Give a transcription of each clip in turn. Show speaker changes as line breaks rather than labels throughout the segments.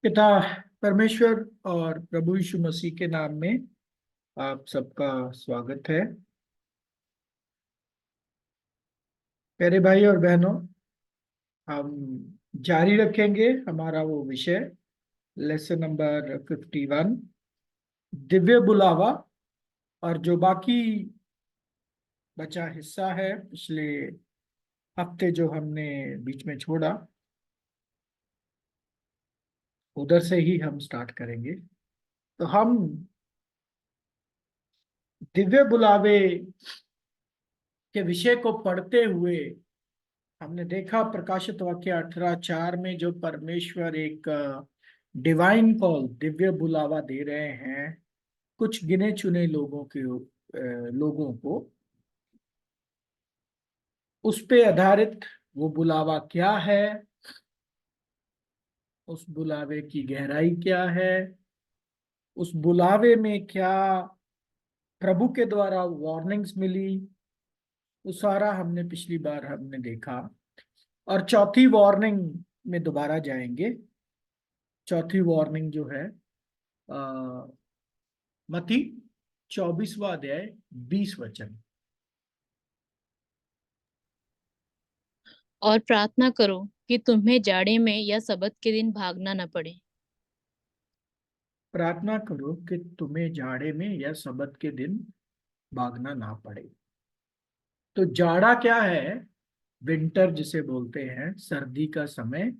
पिता परमेश्वर और प्रभु यीशु मसीह के नाम में आप सबका स्वागत है। प्यारे भाई और बहनों, हम जारी रखेंगे हमारा वो विषय लेसन नंबर 51, दिव्य बुलावा। और जो बाकी बचा हिस्सा है पिछले हफ्ते जो हमने बीच में छोड़ा, उधर से ही हम स्टार्ट करेंगे। तो हम दिव्य बुलावे के विषय को पढ़ते हुए हमने देखा प्रकाशित वाक्य 18:4 में जो परमेश्वर एक डिवाइन कॉल, दिव्य बुलावा दे रहे हैं कुछ गिने चुने लोगों को। उस पे आधारित वो बुलावा क्या है, उस बुलावे की गहराई क्या है, उस बुलावे में क्या प्रभु के द्वारा वार्निंग्स मिली, वो सारा हमने पिछली बार हमने देखा। और चौथी वार्निंग में दोबारा जाएंगे। चौथी वार्निंग जो है मत्ती 24वां अध्याय 20 वचन।
और प्रार्थना करो कि तुम्हें जाड़े में या सबत के दिन भागना न पड़े।
प्रार्थना करो कि तुम्हें जाड़े में या सबत के दिन भागना ना पड़े। तो जाड़ा क्या है? विंटर जिसे बोलते हैं, सर्दी का समय।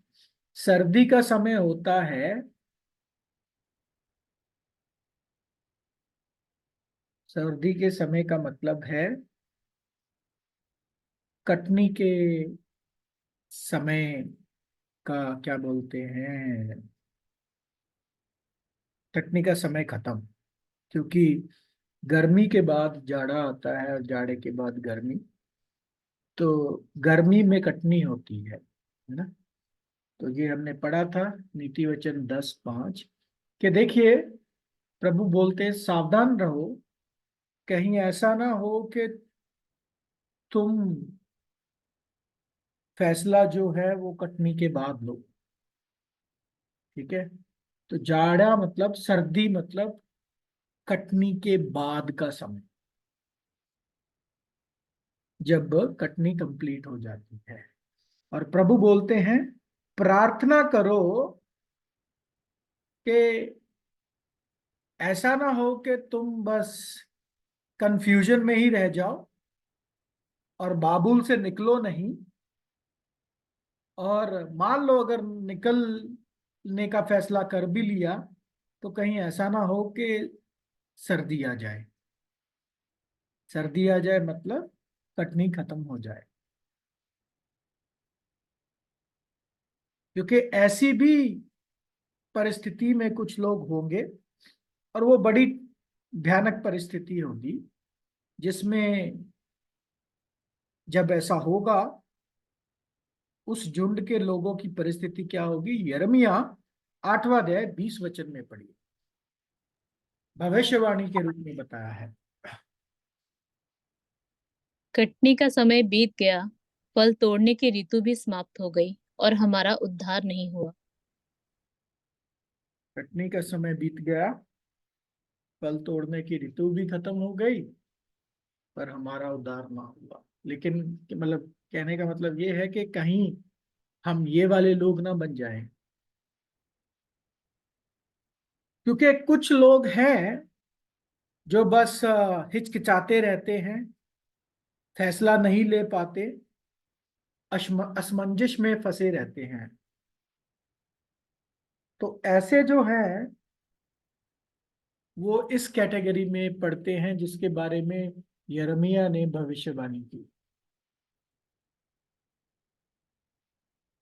सर्दी का समय होता है, सर्दी के समय का मतलब है कटनी के समय का, क्या बोलते हैं, कटनी का समय खत्म। क्योंकि गर्मी के बाद जाड़ा आता है और जाड़े के बाद गर्मी, तो गर्मी में कटनी होती है ना। तो ये हमने पढ़ा था नीति वचन 10:5 कि देखिए प्रभु बोलते हैं सावधान रहो, कहीं ऐसा ना हो कि तुम फैसला जो है वो कटनी के बाद लो। ठीक है। तो जाड़ा मतलब, सर्दी मतलब कटनी के बाद का समय, जब कटनी कंप्लीट हो जाती है। और प्रभु बोलते हैं प्रार्थना करो कि ऐसा ना हो कि तुम बस कंफ्यूजन में ही रह जाओ और बाबुल से निकलो नहीं। और मान लो अगर निकलने का फैसला कर भी लिया तो कहीं ऐसा ना हो कि सर्दी आ जाए। सर्दी आ जाए मतलब कटनी खत्म हो जाए। क्योंकि ऐसी भी परिस्थिति में कुछ लोग होंगे, और वो बड़ी भयानक परिस्थिति होगी, जिसमें जब ऐसा होगा उस झुंड के लोगों की परिस्थिति क्या होगी। यिर्मयाह 8वां अध्याय 20 वचन में पढ़िए, भविष्यवाणी के रूप में बताया है।
कटनी का समय बीत गया, फल तोड़ने की ऋतु भी समाप्त हो गई और हमारा उद्धार नहीं हुआ।
कटनी का समय बीत गया, फल तोड़ने की ऋतु भी खत्म हो गई, पर हमारा उद्धार ना हुआ। लेकिन मतलब कहने का मतलब ये है कि कहीं हम ये वाले लोग ना बन जाएं। क्योंकि कुछ लोग हैं जो बस हिचकिचाते रहते हैं, फैसला नहीं ले पाते, असमंजस में फंसे रहते हैं। तो ऐसे जो हैं वो इस कैटेगरी में पढ़ते हैं जिसके बारे में यिर्मयाह ने भविष्यवाणी की।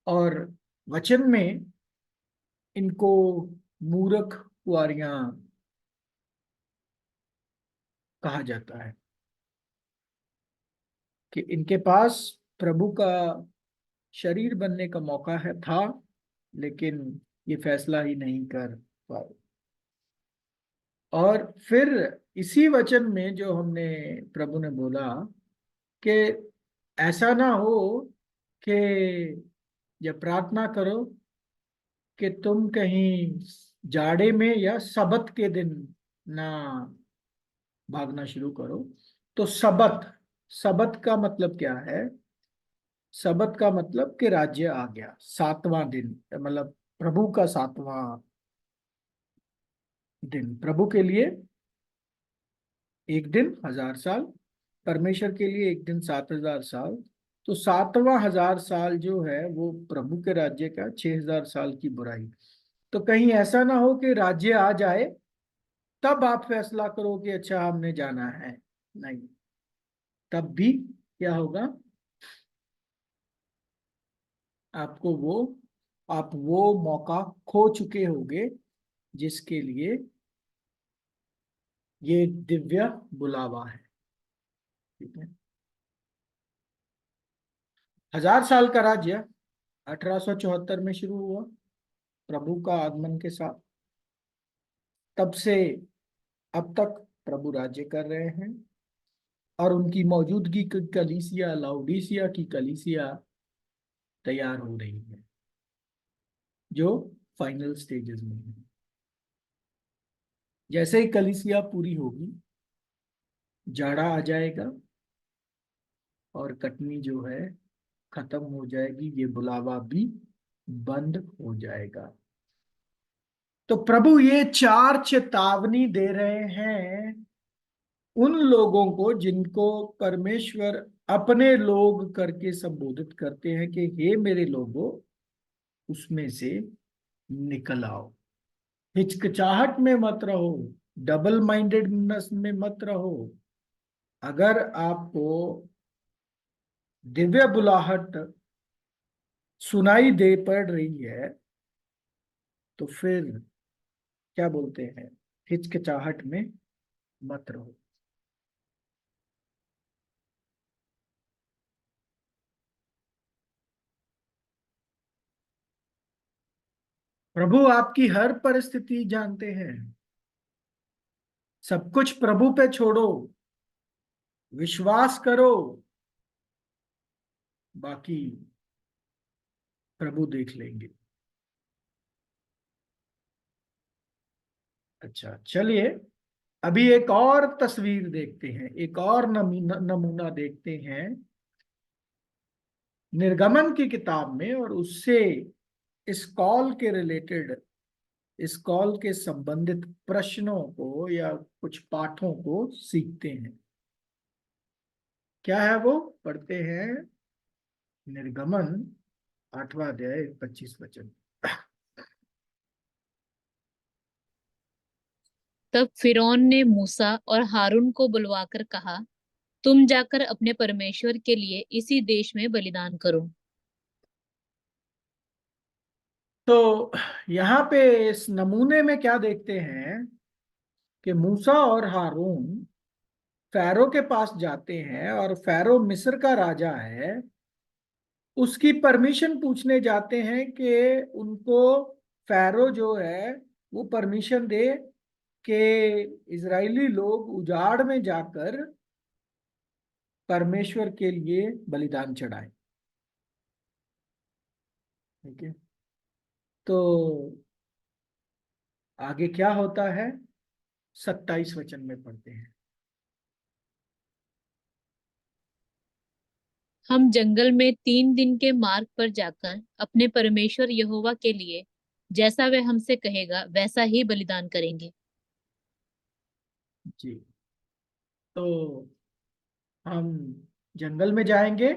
और वचन में इनको मूर्ख कुआरियां कहा जाता है कि इनके पास प्रभु का शरीर बनने का मौका है था, लेकिन ये फैसला ही नहीं कर पाए। और फिर इसी वचन में जो हमने, प्रभु ने बोला कि ऐसा ना हो कि, जब प्रार्थना करो कि तुम कहीं जाड़े में या सबत के दिन ना भागना शुरू करो। तो सबत, सबत का मतलब क्या है? सबत का मतलब कि राज्य आ गया, सातवां दिन, मतलब प्रभु का सातवां दिन। प्रभु के लिए एक दिन 1000 साल, परमेश्वर के लिए एक दिन 7000 साल। तो सातवां 1000 साल जो है वो प्रभु के राज्य का, 6000 साल की बुराई। तो कहीं ऐसा ना हो कि राज्य आ जाए तब आप फैसला करो कि अच्छा हमने जाना है। नहीं, तब भी क्या होगा? आपको वो, आप वो मौका खो चुके होगे जिसके लिए ये दिव्य बुलावा है। ठीक है। 1000 साल का राज्य 1874 में शुरू हुआ प्रभु का आगमन के साथ। तब से अब तक प्रभु राज्य कर रहे हैं, और उनकी मौजूदगी की कलीसिया, लाउडीसिया की कलीसिया तैयार हो रही है, जो फाइनल स्टेजेस में है। जैसे ही कलीसिया पूरी होगी, जाड़ा आ जाएगा और कटनी जो है खत्म हो जाएगी, ये बुलावा भी बंद हो जाएगा। तो प्रभु ये चार चेतावनी दे रहे हैं उन लोगों को जिनको परमेश्वर अपने लोग करके संबोधित करते हैं कि हे मेरे लोगों, उसमें से निकल आओ, हिचकिचाहट में मत रहो, डबल माइंडेडनेस में मत रहो। अगर आपको दिव्य बुलाहट सुनाई दे पड़ रही है तो फिर क्या बोलते हैं, हिचकिचाहट में मत रहो। प्रभु आपकी हर परिस्थिति जानते हैं। सब कुछ प्रभु पे छोड़ो, विश्वास करो, बाकी प्रभु देख लेंगे। अच्छा चलिए, अभी एक और तस्वीर देखते हैं, एक और नमूना देखते हैं निर्गमन की किताब में, और उससे इस कॉल के रिलेटेड, इस कॉल के संबंधित प्रश्नों को या कुछ पाठों को सीखते हैं। क्या है वो? पढ़ते हैं निर्गमन 8वां अध्याय 25 वचन।
तब फिरौन ने मूसा और हारून को बुलवाकर कहा, तुम जाकर अपने परमेश्वर के लिए इसी देश में बलिदान करो।
तो यहाँ पे इस नमूने में क्या देखते हैं कि मूसा और हारून फैरो के पास जाते हैं, और फैरो मिस्र का राजा है, उसकी परमिशन पूछने जाते हैं कि उनको फैरो जो है वो परमिशन दे कि इजरायली लोग उजाड़ में जाकर परमेश्वर के लिए बलिदान चढ़ाए। ठीक है। तो आगे क्या होता है, 27 वचन में पढ़ते हैं।
हम जंगल में 3 दिन के मार्ग पर जाकर अपने परमेश्वर यहोवा के लिए जैसा वह हमसे कहेगा वैसा ही बलिदान करेंगे।
जी। तो हम जंगल में जाएंगे,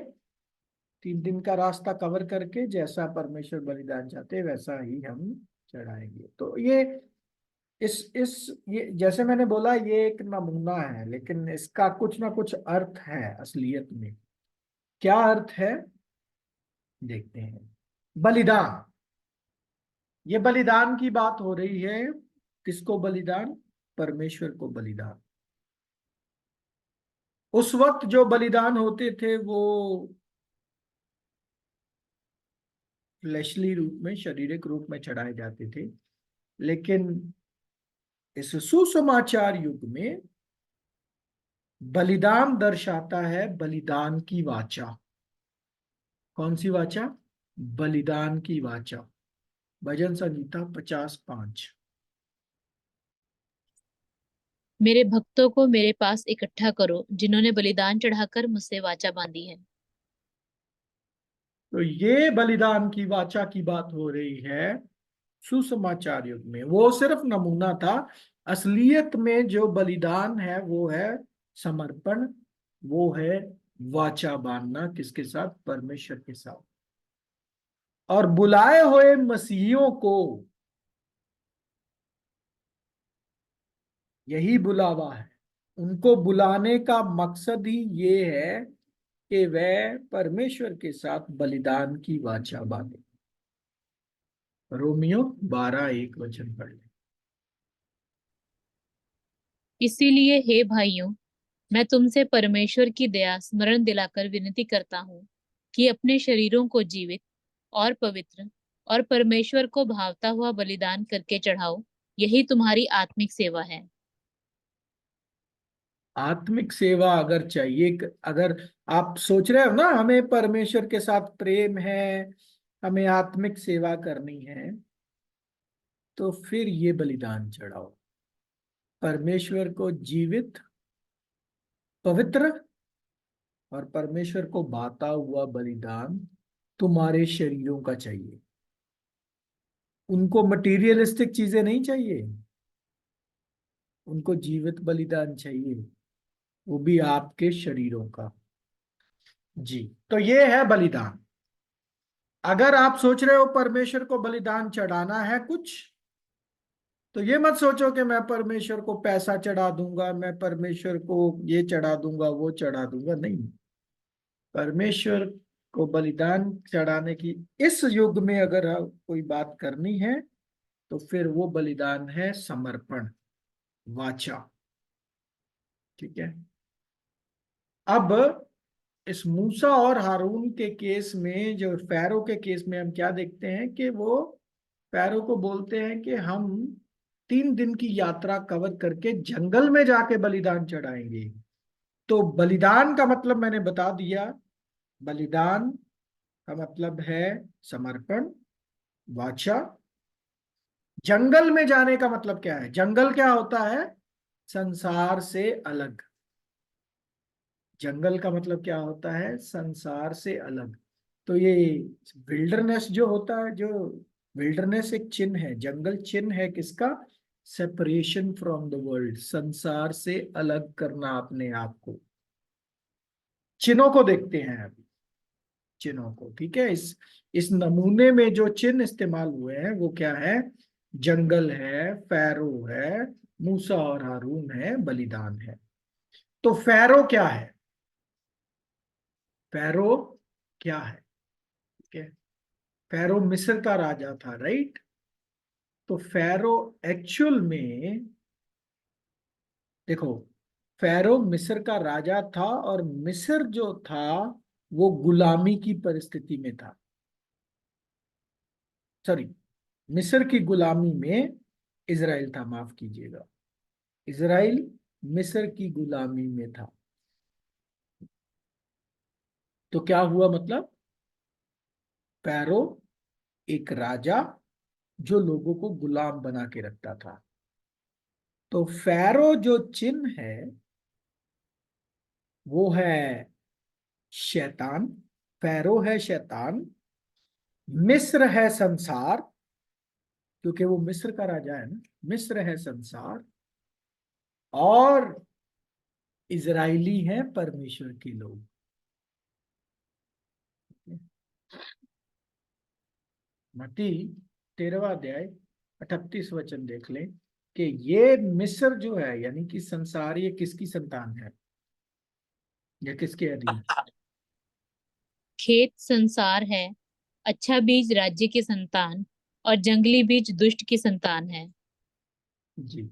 3 दिन का रास्ता कवर करके, जैसा परमेश्वर बलिदान चाहते हैं वैसा ही हम चढ़ाएंगे। तो इस ये जैसे मैंने बोला, ये एक नमूना है, लेकिन इसका कुछ ना कुछ अर्थ है असलियत में। क्या अर्थ है देखते हैं। बलिदान, ये बलिदान की बात हो रही है। किसको बलिदान? परमेश्वर को बलिदान। उस वक्त जो बलिदान होते थे वो फ्लैशली रूप में, शारीरिक रूप में चढ़ाए जाते थे, लेकिन इस सुसमाचार युग में बलिदान दर्शाता है बलिदान की वाचा। कौन सी वाचा? बलिदान की वाचा। भजन संहिता 50:5।
मेरे भक्तों को मेरे पास इकट्ठा करो, जिन्होंने बलिदान चढ़ाकर मुझसे वाचा बांधी है।
तो ये बलिदान की वाचा की बात हो रही है सुसमाचार युग में। वो सिर्फ नमूना था। असलियत में जो बलिदान है वो है समर्पण, वो है वाचा बांधना। किसके साथ? परमेश्वर के साथ। और बुलाए हुए मसीहियों को यही बुलावा है। उनको बुलाने का मकसद ही ये है कि वह परमेश्वर के साथ बलिदान की वाचा बांधे। रोमियो 12:1 पढ़ ले।
इसीलिए हे भाइयों, मैं तुमसे परमेश्वर की दया स्मरण दिलाकर विनती करता हूँ कि अपने शरीरों को जीवित और पवित्र और परमेश्वर को भावता हुआ बलिदान करके चढ़ाओ। यही तुम्हारी आत्मिक सेवा है।
आत्मिक सेवा अगर चाहिए, अगर आप सोच रहे हो ना हमें परमेश्वर के साथ प्रेम है, हमें आत्मिक सेवा करनी है, तो फिर ये बलिदान चढ़ाओ। परमेश्वर को जीवित, पवित्र और परमेश्वर को भाता हुआ बलिदान तुम्हारे शरीरों का चाहिए। उनको मटीरियलिस्टिक चीजें नहीं चाहिए, उनको जीवित बलिदान चाहिए, वो भी आपके शरीरों का। जी। तो ये है बलिदान। अगर आप सोच रहे हो परमेश्वर को बलिदान चढ़ाना है कुछ, तो ये मत सोचो कि मैं परमेश्वर को पैसा चढ़ा दूंगा, मैं परमेश्वर को ये चढ़ा दूंगा, वो चढ़ा दूंगा। नहीं। परमेश्वर को बलिदान चढ़ाने की इस युग में अगर कोई बात करनी है, तो फिर वो बलिदान है समर्पण, वाचा। ठीक है। अब इस मूसा और हारून के केस में, जो फैरो के केस में, हम क्या देखते हैं कि वो फैरो को बोलते हैं कि हम 3 दिन की यात्रा कवर करके जंगल में जाके बलिदान चढ़ाएंगे। तो बलिदान का मतलब मैंने बता दिया। बलिदान का मतलब है समर्पण, वाचा। जंगल में जाने का मतलब क्या है? जंगल क्या होता है? संसार से अलग। जंगल का मतलब क्या होता है? संसार से अलग। तो ये विल्डरनेस जो होता है, जो विल्डरनेस एक चिन्ह है, जंगल चिन्ह है किसका? सेपरेशन फ्रॉम द वर्ल्ड, संसार से अलग करना अपने आप को। चिन्हों को देखते हैं अभी, चिन्हों को। ठीक है। इस नमूने में जो चिन्ह इस्तेमाल हुए हैं वो क्या है? जंगल है, फैरो है, मूसा और हारून है, बलिदान है। तो फैरो क्या है? फैरो क्या है? ठीक है। फैरो मिस्र का राजा था, राइट? तो फैरो एक्चुअल में, देखो, फैरो मिस्र का राजा था और मिस्र जो था वो गुलामी की परिस्थिति में था। सॉरी, मिस्र की गुलामी में इजराइल था, माफ कीजिएगा। इजराइल मिस्र की गुलामी में था। तो क्या हुआ मतलब? फैरो एक राजा जो लोगों को गुलाम बना के रखता था। तो फैरो जो चिन्ह है वो है शैतान। फैरो है शैतान। मिस्र है संसार, क्योंकि वो मिस्र का राजा है ना। मिस्र है संसार, और इजराइली हैं परमेश्वर के लोग। मत्ती 13वां अध्याय 38 वचन देख लें कि ये मिस्र जो है, यानी कि संसार, ये किसकी संतान है? या किसके अधीन?
खेत संसार है, अच्छा बीज राज्य की संतान और जंगली बीज दुष्ट की संतान है।
जी।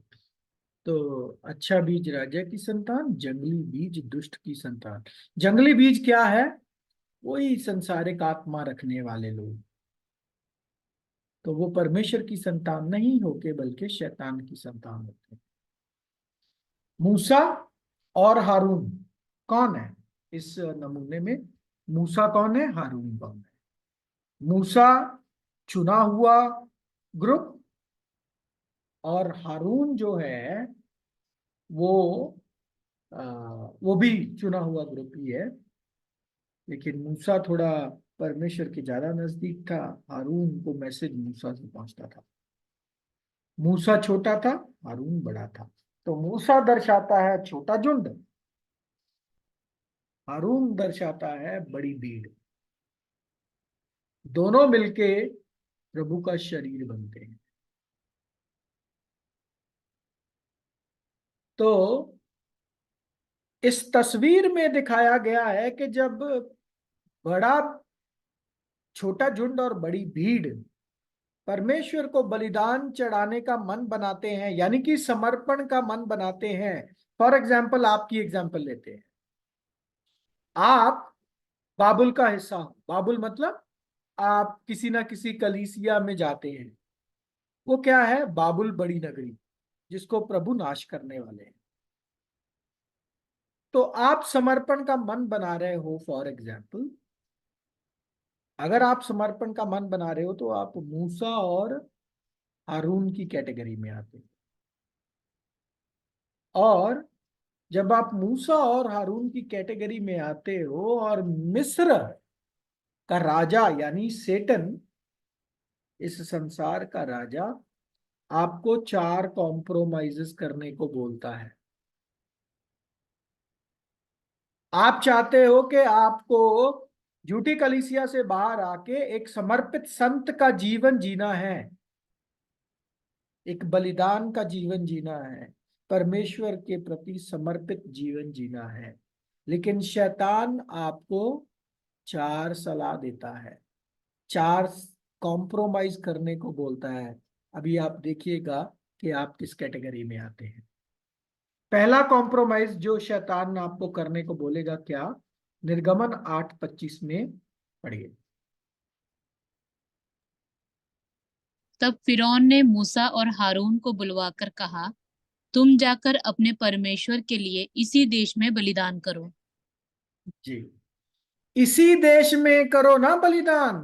तो अच्छा बीज राजा की संतान, जंगली बीज दुष्ट की संतान। जंगली बीज क्या है? वही संसारिक आत्मा रखने वाले लोग। तो वो परमेश्वर की संतान नहीं होके बल्कि शैतान की संतान होते हैं। मूसा और हारून कौन है इस नमूने में? मूसा कौन है, हारून कौन है? मूसा चुना हुआ ग्रुप, और हारून जो है वो वो भी चुना हुआ ग्रुप ही है, लेकिन मूसा थोड़ा परमेश्वर के ज्यादा नजदीक था, हारून को मैसेज मूसा से पहुंचता था। मूसा छोटा था, हारून बड़ा था। तो मूसा दर्शाता है छोटा झुंड, हारून दर्शाता है बड़ी भीड़। दोनों मिलके प्रभु का शरीर बनते हैं। तो इस तस्वीर में दिखाया गया है कि जब बड़ा छोटा झुंड और बड़ी भीड़ परमेश्वर को बलिदान चढ़ाने का मन बनाते हैं, यानी कि समर्पण का मन बनाते हैं। फॉर एग्जाम्पल, आपकी एग्जाम्पल लेते हैं। आप बाबुल का हिस्सा हो, बाबुल मतलब आप किसी ना किसी कलीसिया में जाते हैं। वो क्या है? बाबुल बड़ी नगरी, जिसको प्रभु नाश करने वाले हैं। तो आप समर्पण का मन बना रहे हो, फॉर एग्जाम्पल, अगर आप समर्पण का मन बना रहे हो तो आप मूसा और हारून की कैटेगरी में आते हैं। और जब आप मूसा और हारून की कैटेगरी में आते हो और मिस्र का राजा यानी सेटन, इस संसार का राजा, आपको 4 कॉम्प्रोमाइजेस करने को बोलता है। आप चाहते हो कि आपको झूठी कलीसिया से बाहर आके एक समर्पित संत का जीवन जीना है, एक बलिदान का जीवन जीना है, परमेश्वर के प्रति समर्पित जीवन जीना है। लेकिन शैतान आपको 4 सलाह देता है, 4 कॉम्प्रोमाइज करने को बोलता है। अभी आप देखिएगा कि आप किस कैटेगरी में आते हैं। पहला कॉम्प्रोमाइज जो शैतान आपको करने को बोलेगा, क्या? निर्गमन 8:25 में पढ़िए।
तब फिरौन ने मूसा और हारून को बुलवाकर कहा, तुम जाकर अपने परमेश्वर के लिए इसी देश में बलिदान करो।
जी, इसी देश में करो ना बलिदान,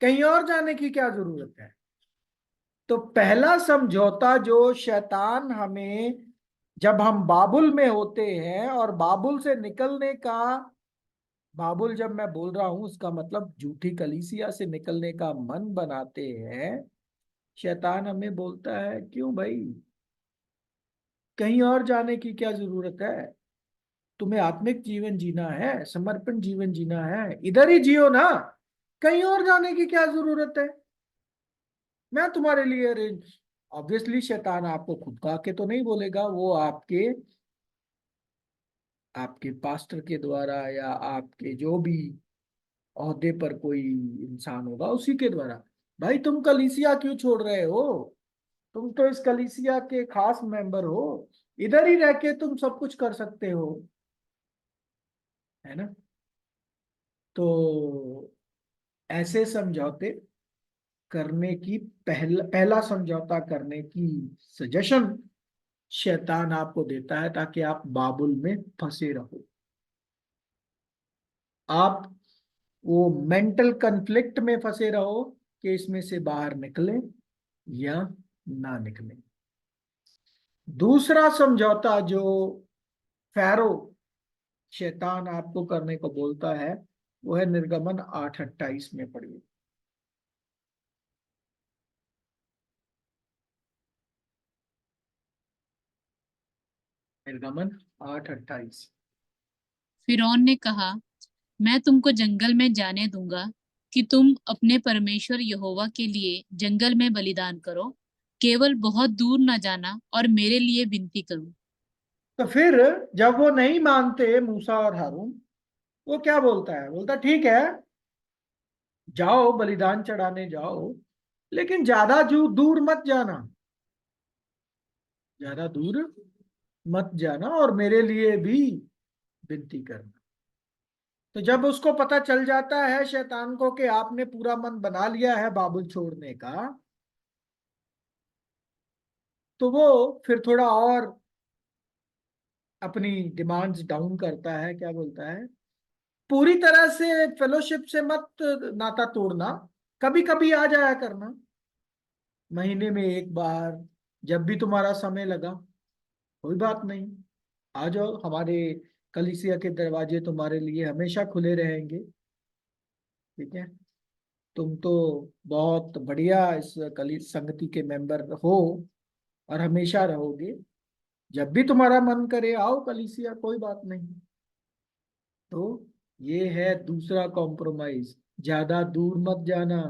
कहीं और जाने की क्या जरूरत है? तो पहला समझौता जो शैतान हमें, जब हम बाबुल में होते हैं और बाबुल से निकलने का, बाबुल जब मैं बोल रहा हूं उसका मतलब झूठी कलीसिया से निकलने का मन बनाते हैं, शैतान हमें बोलता है क्यों भाई, कहीं और जाने की क्या जरूरत है? तुम्हें आत्मिक जीवन जीना है, समर्पण जीवन जीना है, इधर ही जियो ना, कहीं और जाने की क्या जरूरत है? मैं तुम्हारे लिए अरेंज। ऑब्वियसली शैतान आपको खुद का के तो नहीं बोलेगा, वो आपके आपके पास्टर के द्वारा या आपके जो भी ओहदे पर कोई इंसान होगा उसी के द्वारा। भाई तुम कलीसिया क्यों छोड़ रहे हो? तुम तो इस कलीसिया के खास मेंबर हो, इधर ही रह के तुम सब कुछ कर सकते हो, है ना? तो ऐसे समझौते करने की, पहला समझौता करने की सजेशन शैतान आपको देता है ताकि आप बाबुल में फंसे रहो। आप वो मेंटल कन्फ्लिक्ट में फंसे रहो कि इसमें से बाहर निकले या ना निकले। दूसरा समझौता जो फैरो, शैतान आपको करने को बोलता है, वो है निर्गमन 8:28 में पढ़िए। निर्गमन 8:28।
फिरौन ने कहा, मैं तुमको जंगल में जाने दूंगा कि तुम अपने परमेश्वर यहोवा के लिए जंगल में बलिदान करो। केवल बहुत दूर न जाना और मेरे लिए विनती करो।
तो फिर जब वो नहीं मानते मूसा और हारून, वो क्या बोलता है? बोलता ठीक है, जाओ बलिदान चढ़ाने जाओ, लेकिन ज्यादा दूर मत जाना, ज्यादा दूर मत जाना, और मेरे लिए भी विनती करना। तो जब उसको पता चल जाता है शैतान को कि आपने पूरा मन बना लिया है बाबुल छोड़ने का, तो वो फिर थोड़ा और अपनी डिमांड्स डाउन करता है। क्या बोलता है? पूरी तरह से फेलोशिप से मत नाता तोड़ना, कभी कभी आ जाया करना। महीने में एक बार, जब भी तुम्हारा समय लगा, कोई बात नहीं, आ जाओ। हमारे कलीसिया के दरवाजे तुम्हारे लिए हमेशा खुले रहेंगे। ठीक है। तुम तो बहुत बढ़िया इस कली संगति के मेंबर हो और हमेशा रहोगे। जब भी तुम्हारा मन करे आओ कलीसिया, कोई बात नहीं। तो ये है दूसरा कॉम्प्रोमाइज, ज्यादा दूर मत जाना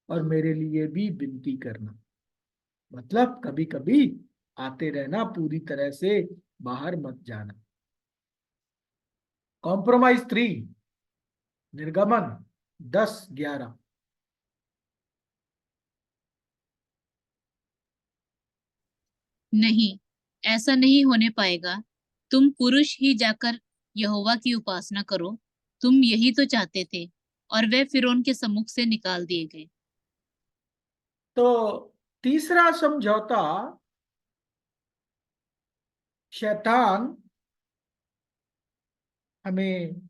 और मेरे लिए भी विनती करना। मतलब कभी कभी आते रहना, पूरी तरह से बाहर मत जाना। कॉम्प्रोमाइज 3, निर्गमन 10:11।
नहीं, ऐसा नहीं होने पाएगा। तुम पुरुष ही जाकर यहोवा की उपासना करो। तुम यही तो चाहते थे। और वे फिरौन के सम्मुख से निकाल दिए गए।
तो तीसरा समझौता, शैतान हमें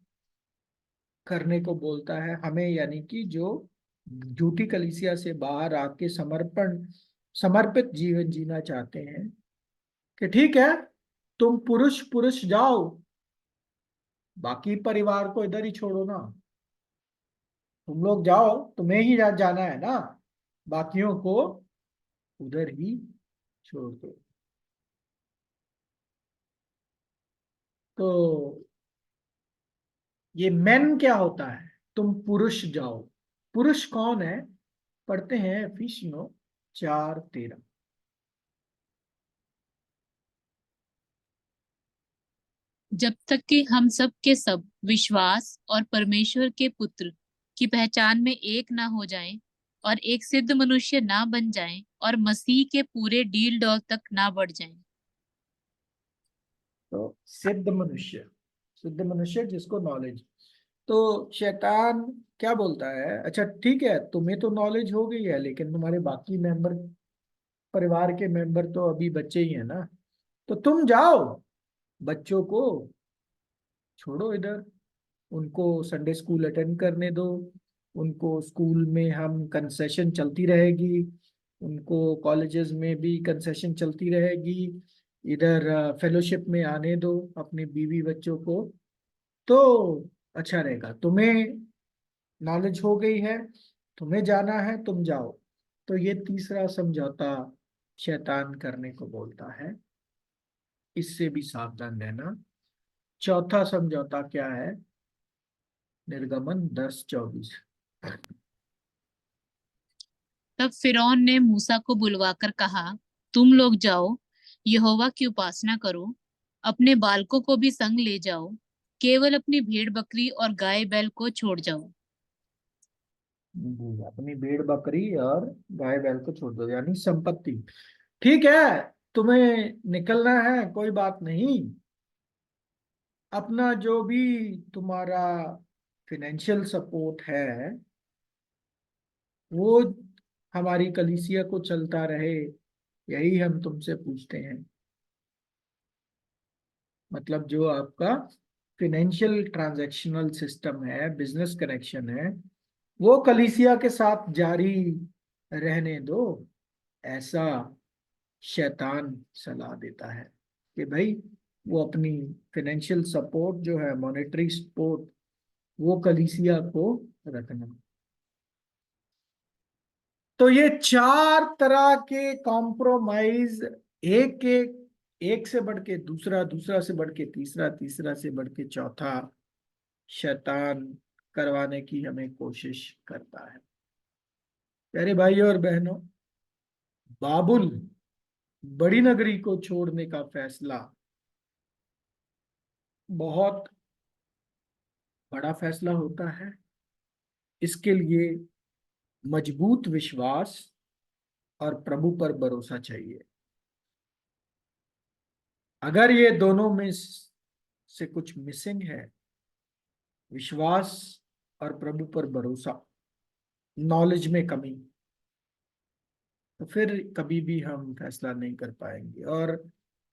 करने को बोलता है, हमें यानी कि जो झूठी कलीसिया से बाहर आके समर्पित जीवन जीना चाहते हैं, कि ठीक है, तुम पुरुष पुरुष जाओ, बाकी परिवार को इधर ही छोड़ो ना। तुम लोग जाओ, तुम्हें ही जाना है ना, बाकियों को उधर ही छोड़ दो। तो ये मेन क्या होता है, तुम पुरुष जाओ। पुरुष कौन है? पढ़ते हैं एफिसियों 4:13।
जब तक कि हम सब के सब विश्वास और परमेश्वर के पुत्र की पहचान में एक ना हो जाएं और एक सिद्ध मनुष्य ना बन जाएं और मसीह के पूरे डील डॉल तक ना बढ़ जाएं।
तो सिद्ध मनुष्य जिसको नॉलेज। तो शैतान क्या बोलता है, अच्छा ठीक है, तुम्हें तो नॉलेज हो गई है, लेकिन तुम्हारे बाकी मेंबर, परिवार के मेंबर तो अभी बच्चे ही हैं ना। तो तुम जाओ, बच्चों को छोड़ो इधर, उनको संडे स्कूल अटेंड करने दो, उनको स्कूल में हम कंसेशन चलती रहेगी, उनको कॉलेजेस में भी कंसेशन चलती रहेगी, इधर फेलोशिप में आने दो अपने बीवी बच्चों को। तो अच्छा रहेगा, तुम्हें नॉलेज हो गई है, तुम्हें जाना है, तुम जाओ। तो ये तीसरा समझौता शैतान करने को बोलता है, इससे भी सावधान रहना। चौथा समझौता क्या है? निर्गमन 10:24।
तब फिरौन ने मूसा को बुलवाकर कहा, तुम लोग जाओ, यहोवा की उपासना करो, अपने बालकों को भी संग ले जाओ, केवल अपनी भेड़ बकरी और गाय बैल को छोड़ जाओ।
जी, अपनी भेड़ बकरी और गाय बैल को छोड़ दो, यानी संपत्ति। ठीक है, तुम्हें निकलना है, कोई बात नहीं। अपना जो भी तुम्हारा फिनेंशियल सपोर्ट है, वो हमारी कलीसिया को चलता रहे, यही हम तुमसे पूछते हैं। मतलब जो आपका फिनेंशियल ट्रांजैक्शनल सिस्टम है, बिजनेस कनेक्शन है, वो कलीसिया के साथ जारी रहने दो। ऐसा शैतान सलाह देता है कि भाई वो अपनी फिनेंशियल सपोर्ट जो है, मॉनेटरी सपोर्ट, वो कलीसिया को रखना। तो ये चार तरह के कॉम्प्रोमाइज, एक एक, एक से बढ़ के दूसरा, दूसरा से बढ़ के तीसरा, तीसरा से बढ़ के चौथा, शैतान करवाने की हमें कोशिश करता है। प्यारे भाइयों और बहनों, बाबुल बड़ी नगरी को छोड़ने का फैसला बहुत बड़ा फैसला होता है। इसके लिए मजबूत विश्वास और प्रभु पर भरोसा चाहिए। अगर ये दोनों में से कुछ मिसिंग है, विश्वास और प्रभु पर भरोसा, नॉलेज में कमी, तो फिर कभी भी हम फैसला नहीं कर पाएंगे। और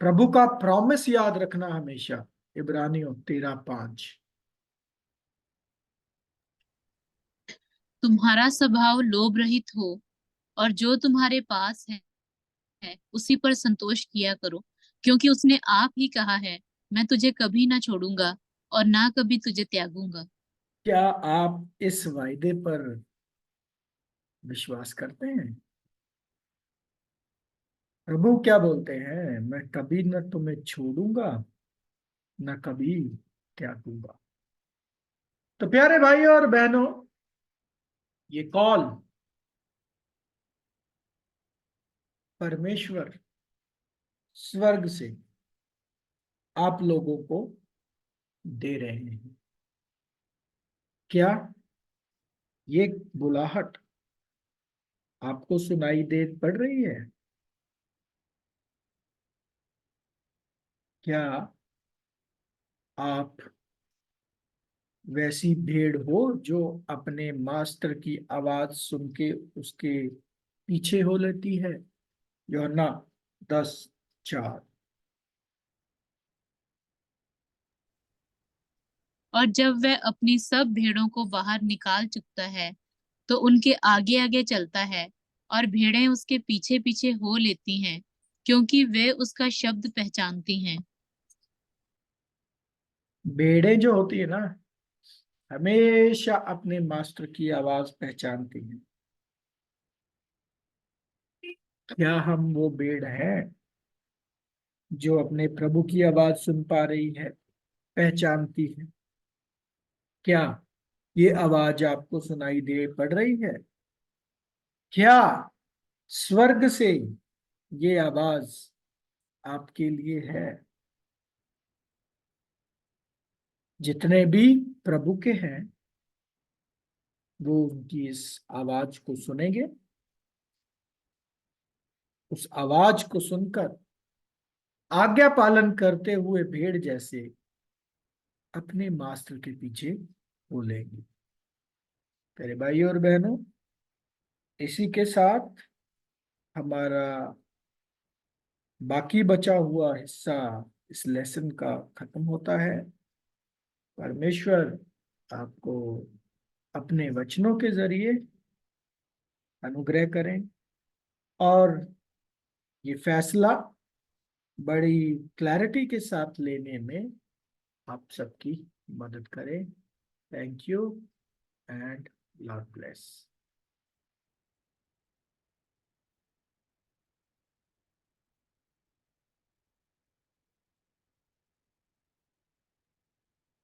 प्रभु का प्रॉमिस याद रखना हमेशा, इब्रानियों 13:5।
तुम्हारा स्वभाव लोभ रहित हो और जो तुम्हारे पास है उसी पर संतोष किया करो, क्योंकि उसने आप ही कहा है, मैं तुझे कभी ना छोड़ूंगा और ना कभी तुझे त्यागूंगा।
क्या आप इस वायदे पर विश्वास करते हैं? प्रभु क्या बोलते हैं? मैं कभी न तुम्हें छोड़ूंगा, न कभी त्यागूंगा। तो प्यारे भाइयों और बहनों, ये कॉल परमेश्वर स्वर्ग से आप लोगों को दे रहे हैं। क्या ये बुलाहट आपको सुनाई दे पड़ रही है? क्या आप वैसी भेड़ हो जो अपने मास्टर की आवाज सुन के उसके पीछे हो लेती है? यूहन्ना 10:4।
और जब वह अपनी सब भेड़ों को बाहर निकाल चुकता है तो उनके आगे आगे चलता है, और भेड़ें उसके पीछे पीछे हो लेती हैं, क्योंकि वे उसका शब्द पहचानती हैं।
भेड़ें जो होती है ना, हमेशा अपने मास्टर की आवाज पहचानती हैं। क्या हम वो भेड़ हैं जो अपने प्रभु की आवाज सुन पा रही है, पहचानती है? क्या ये आवाज आपको सुनाई दे पड़ रही है? क्या स्वर्ग से ये आवाज आपके लिए है? जितने भी प्रभु के हैं वो उनकी इस आवाज को सुनेंगे, उस आवाज को सुनकर आज्ञा पालन करते हुए भेड़ जैसे अपने मास्टर के पीछे बोलेंगे। तेरे भाई और बहनों, इसी के साथ हमारा बाकी बचा हुआ हिस्सा इस लेसन का खत्म होता है। परमेश्वर आपको अपने वचनों के जरिए अनुग्रह करें और ये फैसला बड़ी क्लैरिटी के साथ लेने में आप सबकी मदद करें। Thank you and Lord bless.